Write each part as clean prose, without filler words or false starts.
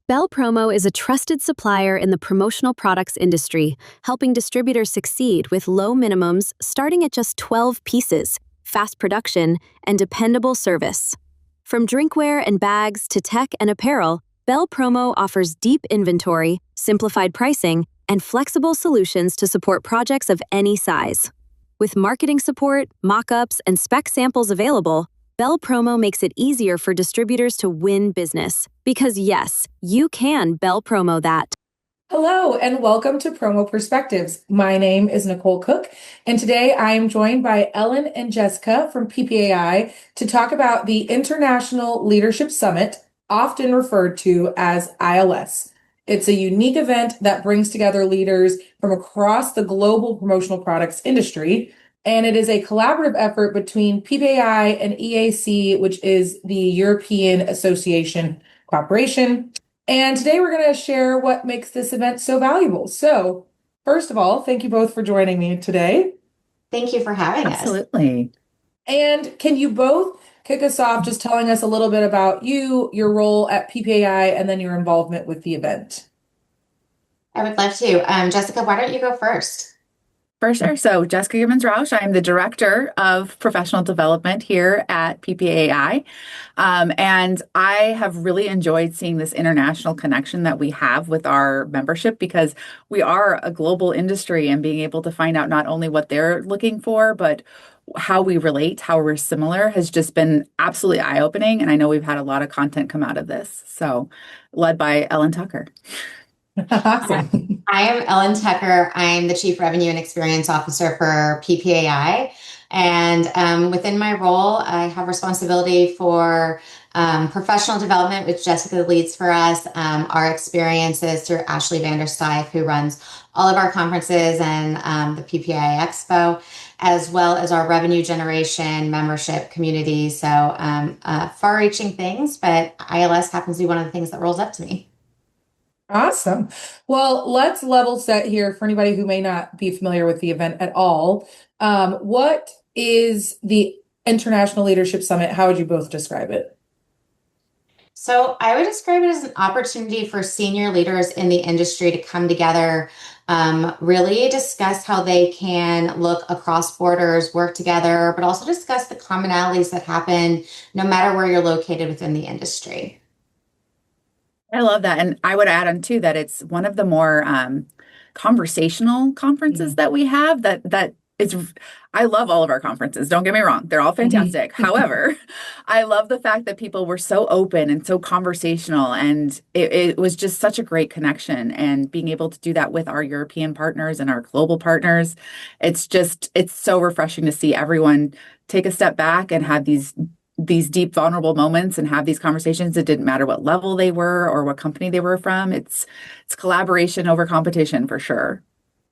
BEL Promo is a trusted supplier in the promotional products industry, helping distributors succeed with low minimums starting at just 12 pieces, fast production, and dependable service. From drinkware and bags to tech and apparel, BEL Promo offers deep inventory, simplified pricing, and flexible solutions to support projects of any size. With marketing support, mock-ups, and spec samples available, BEL Promo makes it easier for distributors to win business. Because yes, you can BEL Promo that. Hello, and welcome to Promo Perspectives. My name is Nicole Cook, and today I am joined by Ellen and Jessica from PPAI to talk about the International Leadership Summit, often referred to as ILS. It's a unique event that brings together leaders from across the global promotional products industry, and it is a collaborative effort between PPAI and EAC, which is the European Association Cooperation. And today we're going to share what makes this event so valuable. So, first of all, thank you both for joining me today. Thank you for having us. Absolutely. And can you both kick us off just telling us a little bit about you, your role at PPAI, and then your involvement with the event? I would love to. Jessica, why don't you go first? For sure. So Jessica Gibbons-Rausch, I am the Director of Professional Development here at PPAI. And I have really enjoyed seeing this international connection that we have with our membership because we are a global industry, and being able to find out not only what they're looking for, but how we relate, how we're similar has just been absolutely eye-opening. And I know we've had a lot of content come out of this. So led by Ellen Tucker. Awesome. I am Ellen Tucker. I'm the Chief Revenue and Experience Officer for PPAI. And within my role, I have responsibility for professional development, which Jessica leads for us, our experiences through Ashley Vanderstuyf, who runs all of our conferences and the PPAI Expo, as well as our revenue generation membership community. So far-reaching things, but ILS happens to be one of the things that rolls up to me. Awesome. Well, let's level set here for anybody who may not be familiar with the event at all. What is the International Leadership Summit? How would you both describe it? So I would describe it as an opportunity for senior leaders in the industry to come together, really discuss how they can look across borders, work together, but also discuss the commonalities that happen no matter where you're located within the industry. I love that. And I would add on too that it's one of the more conversational conferences that we have that it's, I love all of our conferences. Don't get me wrong. They're all fantastic. However, I love the fact that people were so open and so conversational, and it was just such a great connection, and being able to do that with our European partners and our global partners. It's so refreshing to see everyone take a step back and have these deep, vulnerable moments and have these conversations. It didn't matter what level they were or what company they were from. It's collaboration over competition for sure.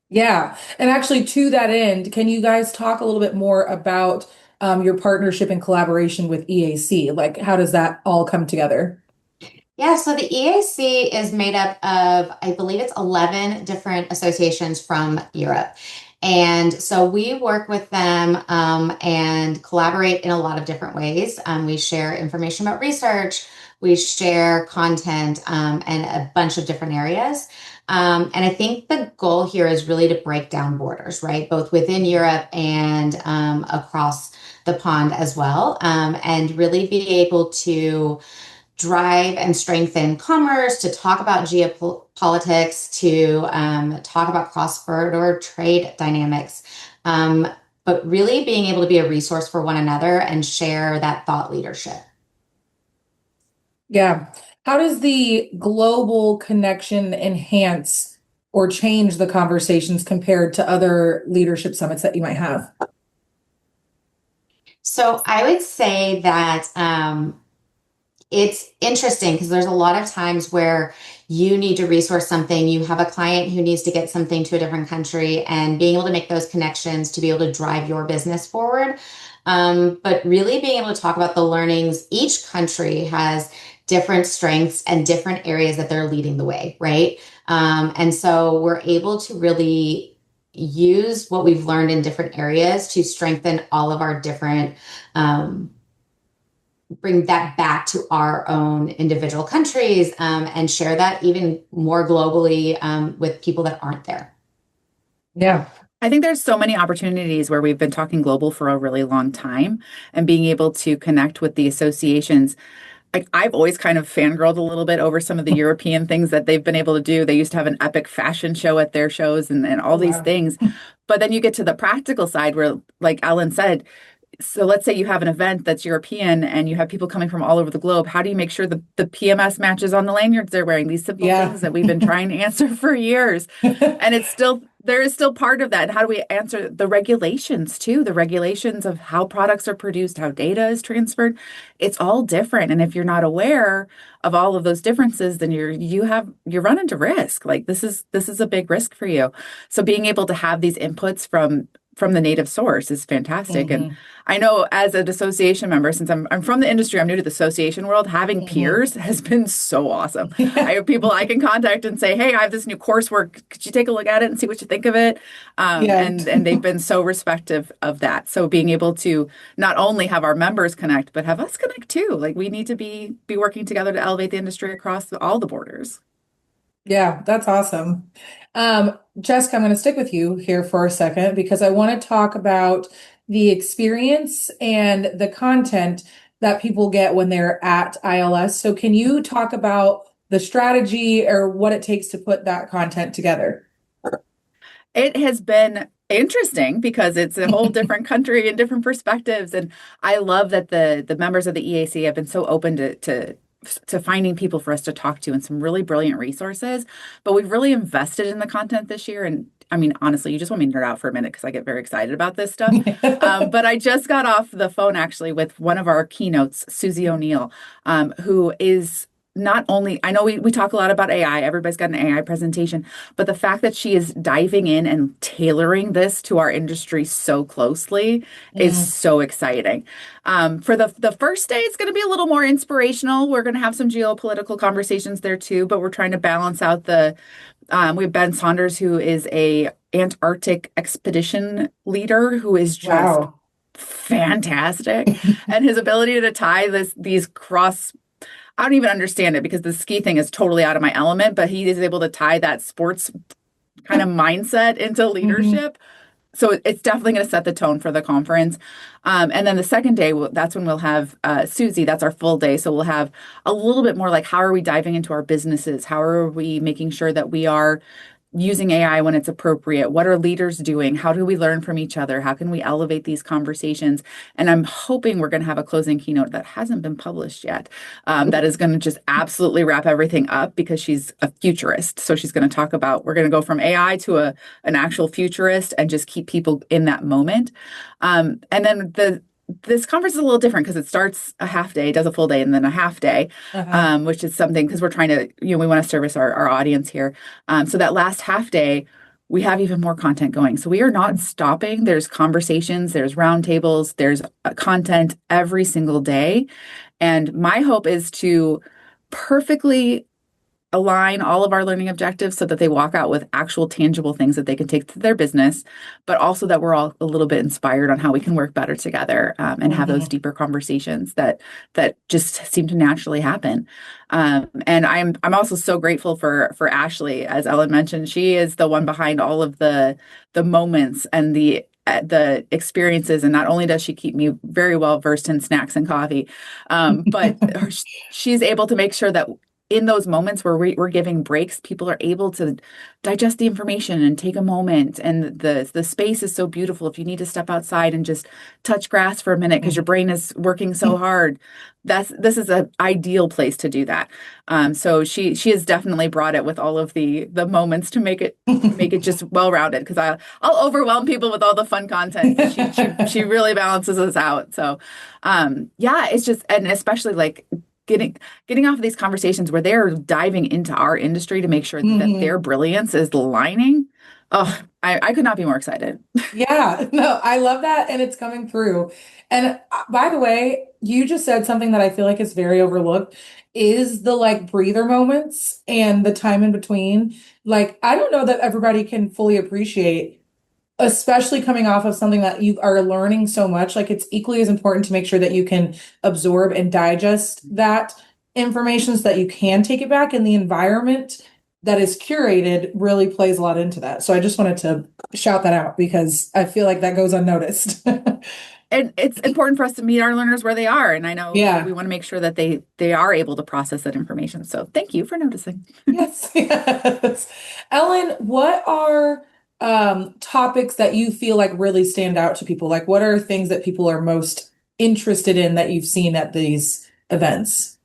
Yeah. And actually, to that end, can you guys talk a little bit more about your partnership and collaboration with EAC? Like, how does that all come together? Yeah, so the EAC is made up of, I believe it's 11 different associations from Europe. And so we work with them and collaborate in a lot of different ways. We share information about research, we share content, and a bunch of different areas. And I think the goal here is really to break down borders, right? Both within Europe and across the pond as well, and really be able to drive and strengthen commerce, to talk about geopolitics, to talk about cross-border trade dynamics, but really being able to be a resource for one another and share that thought leadership. Yeah. How does the global connection enhance or change the conversations compared to other leadership summits that you might have? So I would say that it's interesting because there's a lot of times where you need to resource something. You have a client who needs to get something to a different country, and being able to make those connections to be able to drive your business forward. But really being able to talk about the learnings. Each country has different strengths and different areas that they're leading the way, right? And so we're able to really use what we've learned in different areas to strengthen all of our different bring that back to our own individual countries, and share that even more globally, with people that aren't there. Yeah. I think there's so many opportunities where we've been talking global for a really long time and being able to connect with the associations. I've always kind of fangirled a little bit over some of the European things that they've been able to do. They used to have an epic fashion show at their shows and all Oh, these wow. things. But then you get to the practical side where, like Ellen said, so let's say you have an event that's European and you have people coming from all over the globe. How do you make sure the PMS matches on the lanyards they're wearing? These simple Yeah. things that we've been trying to answer for years. And it's still, there is still part of that. And how do we answer the regulations too? The regulations of how products are produced, how data is transferred. It's all different. And if you're not aware of all of those differences, then you're running to risk. Like this is a big risk for you. So being able to have these inputs from the native source is fantastic. And Mhm. I know as an association member, since I'm from the industry, I'm new to the association world, having Mhm. peers has been so awesome. I Yeah. have people I can contact and say, hey, I have this new coursework. Could you take a look at it and see what you think of it? Yeah. And they've been so respectful of that. So being able to not only have our members connect, but have us connect too. Like we need to be working together to elevate the industry across all the borders. Yeah, that's awesome. Jessica, I'm going to stick with you here for a second because I want to talk about the experience and the content that people get when they're at ILS. So, can you talk about the strategy or what it takes to put that content together? It has been interesting because it's a whole different country and different perspectives. And I love that the members of the EAC have been so open to finding people for us to talk to and some really brilliant resources. But we've really invested in the content this year. And I mean, honestly, you just want me to nerd out for a minute because I get very excited about this stuff. But I just got off the phone actually with one of our keynotes, Susie O'Neill, who is not only, I know we talk a lot about AI, everybody's got an AI presentation, but the fact that she is diving in and tailoring this to our industry so closely is Mm, so exciting. For the first day, it's going to be a little more inspirational. We're going to have some geopolitical conversations there too, but we're trying to balance out we have Ben Saunders, who is a Antarctic expedition leader who is just wow. fantastic. And his ability to tie these cross, I don't even understand it because the ski thing is totally out of my element, but he is able to tie that sports kind of mindset into Mhm. leadership. So it's definitely going to set the tone for the conference. And then the second day, that's when we'll have Susie. That's our full day. So we'll have a little bit more like how are we diving into our businesses? How are we making sure that we are using AI when it's appropriate? What are leaders doing? How do we learn from each other? How can we elevate these conversations? And I'm hoping we're going to have a closing keynote that hasn't been published yet, that is going to just absolutely wrap everything up because she's a futurist. So she's going to talk about, we're going to go from AI to an actual futurist and just keep people in that moment. And then this conference is a little different because it starts a half day, does a full day, and then a half day, Uh-huh. which is something because we're trying to, we want to service our audience here. So that last half day, we have even more content going. So we are not stopping. There's conversations, there's roundtables, there's content every single day. And my hope is to perfectly align all of our learning objectives so that they walk out with actual tangible things that they can take to their business, but also that we're all a little bit inspired on how we can work better together, and have those Mhm. deeper conversations that just seem to naturally happen. And I'm also so grateful for Ashley, as Ellen mentioned. She is the one behind all of the moments and the experiences, and not only does she keep me very well versed in snacks and coffee, but she's able to make sure that in those moments where we're giving breaks, people are able to digest the information and take a moment. And the space is so beautiful. If you need to step outside and just touch grass for a minute because your brain is working so hard, this is an ideal place to do that. So she has definitely brought it with all of the moments to make it just well rounded. Because I'll overwhelm people with all the fun content, but she really balances us out. So yeah, it's just, and especially like getting off of these conversations where they're diving into our industry to make sure that Mhm. their brilliance is aligning. Oh, I could not be more excited. Yeah, no, I love that. And it's coming through. And by the way, you just said something that I feel like is very overlooked is the like breather moments and the time in between. Like, I don't know that everybody can fully appreciate especially coming off of something that you are learning so much, like it's equally as important to make sure that you can absorb and digest that information so that you can take it back, and the environment that is curated really plays a lot into that. So I just wanted to shout that out because I feel like that goes unnoticed. And it's important for us to meet our learners where they are. And I know Yeah. we want to make sure that they are able to process that information. So thank you for noticing. Yes, yes. Ellen, what are topics that you feel like really stand out to people? Like, what are things that people are most interested in that you've seen at these events?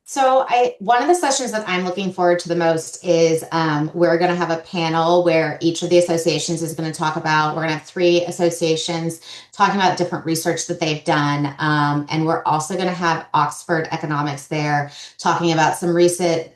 So one of the sessions that I'm looking forward to the most is we're going to have a panel where each of the associations is going to talk about, we're going to have 3 associations talking about different research that they've done. And we're also going to have Oxford Economics there talking about some recent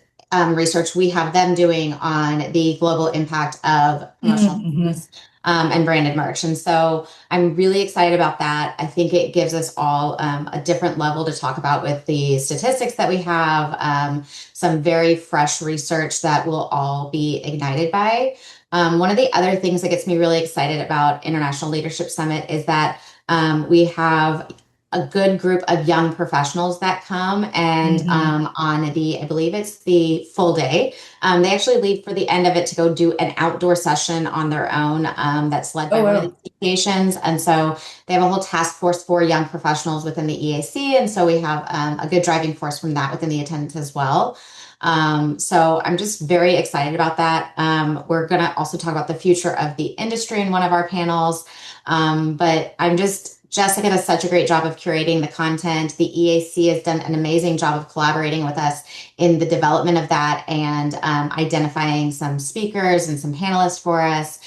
research we have them doing on the global impact of promotional foods and branded merch. And so I'm really excited about that. I think it gives us all a different level to talk about with the statistics that we have, some very fresh research that we'll all be ignited by. One of the other things that gets me really excited about International Leadership Summit is that we have a good group of young professionals that come and on the, I believe it's the full day. They actually leave for the end of it to go do an outdoor session on their own that's led by one of the associations. And so they have a whole task force for young professionals within the EAC. And so we have a good driving force from that within the attendance as well. So I'm just very excited about that. We're going to also talk about the future of the industry in one of our panels. But Jessica does such a great job of curating the content. The EAC has done an amazing job of collaborating with us in the development of that and identifying some speakers and some panelists for us.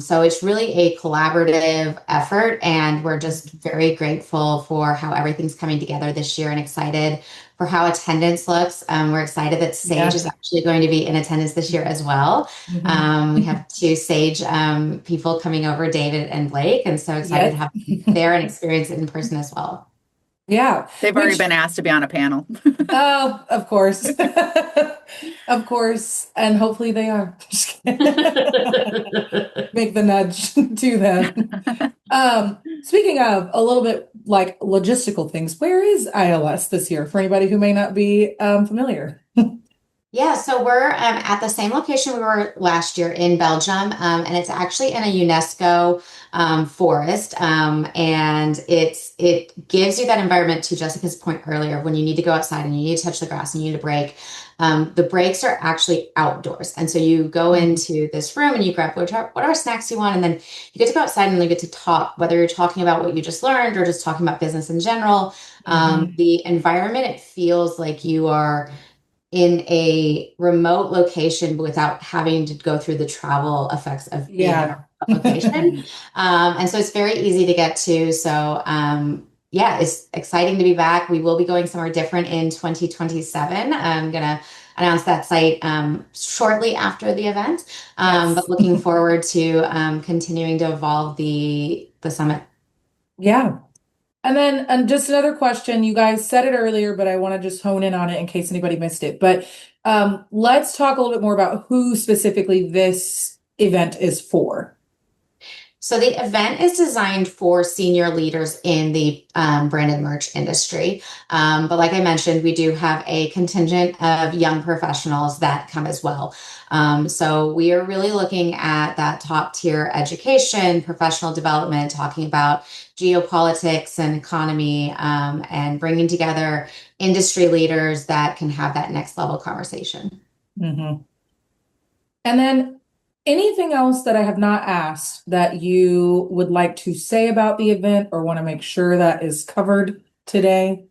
So it's really a collaborative effort, and we're just very grateful for how everything's coming together this year and excited for how attendance looks. We're excited that Sage is actually going to be in attendance this year as well. We have 2 Sage people coming over, David and Blake, and so excited to have them there and experience it in person as well. Yeah. They've already been asked to be on a panel. Oh, of course. Of course. And hopefully they are. Just kidding. Make the nudge to them. Speaking of a little bit like logistical things, where is ILS this year for anybody who may not be familiar? Yeah, so we're at the same location we were last year in Belgium, and it's actually in a UNESCO forest, and it gives you that environment, to Jessica's point earlier, when you need to go outside and you need to touch the grass and you need a break. The breaks are actually outdoors, and so you go into this room and you grab whatever snacks you want, and then you get to go outside and you get to talk, whether you're talking about what you just learned or just talking about business in general. The environment, it feels like you are in a remote location without having to go through the travel effects of being in a location. And so it's very easy to get to. So yeah, it's exciting to be back. We will be going somewhere different in 2027. I'm going to announce that site shortly after the event. But looking forward to continuing to evolve the summit. Yeah. And then just another question. You guys said it earlier, but I want to just hone in on it in case anybody missed it. But let's talk a little bit more about who specifically this event is for. So the event is designed for senior leaders in the branded merch industry. But like I mentioned, we do have a contingent of young professionals that come as well. So we are really looking at that top tier education, professional development, talking about geopolitics and economy, and bringing together industry leaders that can have that next level conversation. And then anything else that I have not asked that you would like to say about the event or want to make sure that is covered today?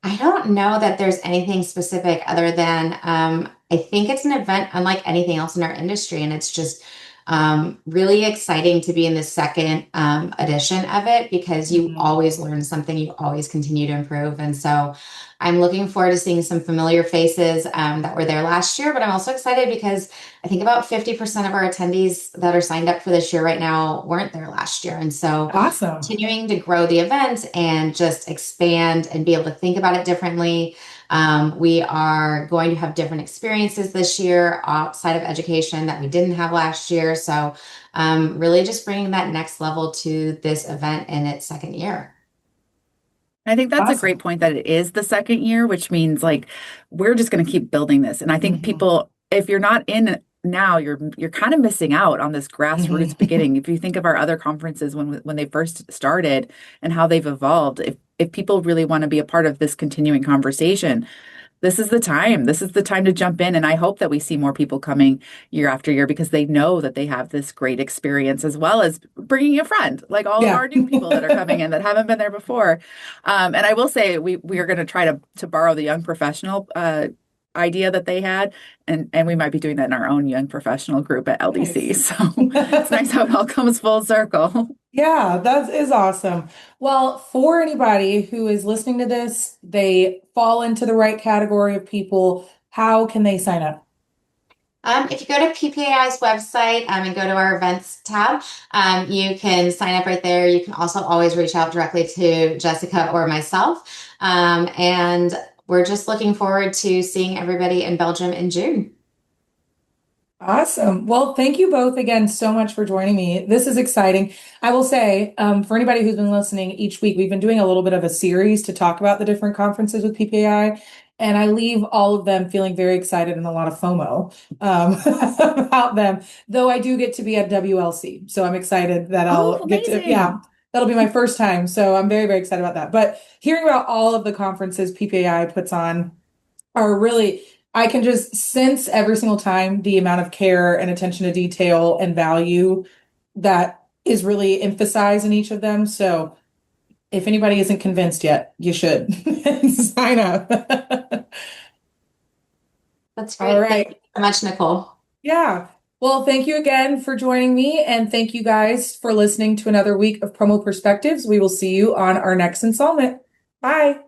I don't know that there's anything specific other than I think it's an event unlike anything else in our industry, and it's just really exciting to be in the second edition of it because you always learn something, you always continue to improve. And so I'm looking forward to seeing some familiar faces that were there last year, but I'm also excited because I think about 50% of our attendees that are signed up for this year right now weren't there last year. And so awesome. Continuing to grow the event and just expand and be able to think about it differently. We are going to have different experiences this year outside of education that we didn't have last year. So really just bringing that next level to this event in its second year. I think that's a Awesome. great point that it is the second year, which means like we're just going to keep building this. And I think people, if you're not in now, you're kind of missing out on this grassroots beginning. If you think of our other conferences when they first started and how they've evolved, if people really want to be a part of this continuing conversation, this is the time. This is the time to jump in. And I hope that we see more people coming year after year because they know that they have this great experience as well as bringing a friend, like all of Yeah. our new people that are coming in that haven't been there before. And I will say we are going to try to borrow the young professional idea that they had, and we might be doing that in our own young professional group at LDC. Nice. So it's nice how it all comes full circle. Yeah, that is awesome. Well, for anybody who is listening to this, they fall into the right category of people. How can they sign up? If you go to PPAI's website and go to our events tab, you can sign up right there. You can also always reach out directly to Jessica or myself. And we're just looking forward to seeing everybody in Belgium in June. Awesome. Well, thank you both again so much for joining me. This is exciting. I will say, for anybody who's been listening each week, we've been doing a little bit of a series to talk about the different conferences with PPAI, and I leave all of them feeling very excited and a lot of FOMO about them. Though I do get to be at WLC, so I'm excited that I'll get to, Amazing. yeah, that'll be my first time. So I'm very, very excited about that. But hearing about all of the conferences PPAI puts on are really, I can just sense every single time the amount of care and attention to detail and value that is really emphasized in each of them. So if anybody isn't convinced yet, you should sign up. That's great. All Thank you right. so much, Nicole. Yeah. Well, thank you again for joining me. And thank you guys for listening to another week of Promo Perspectives. We will see you on our next installment. Bye.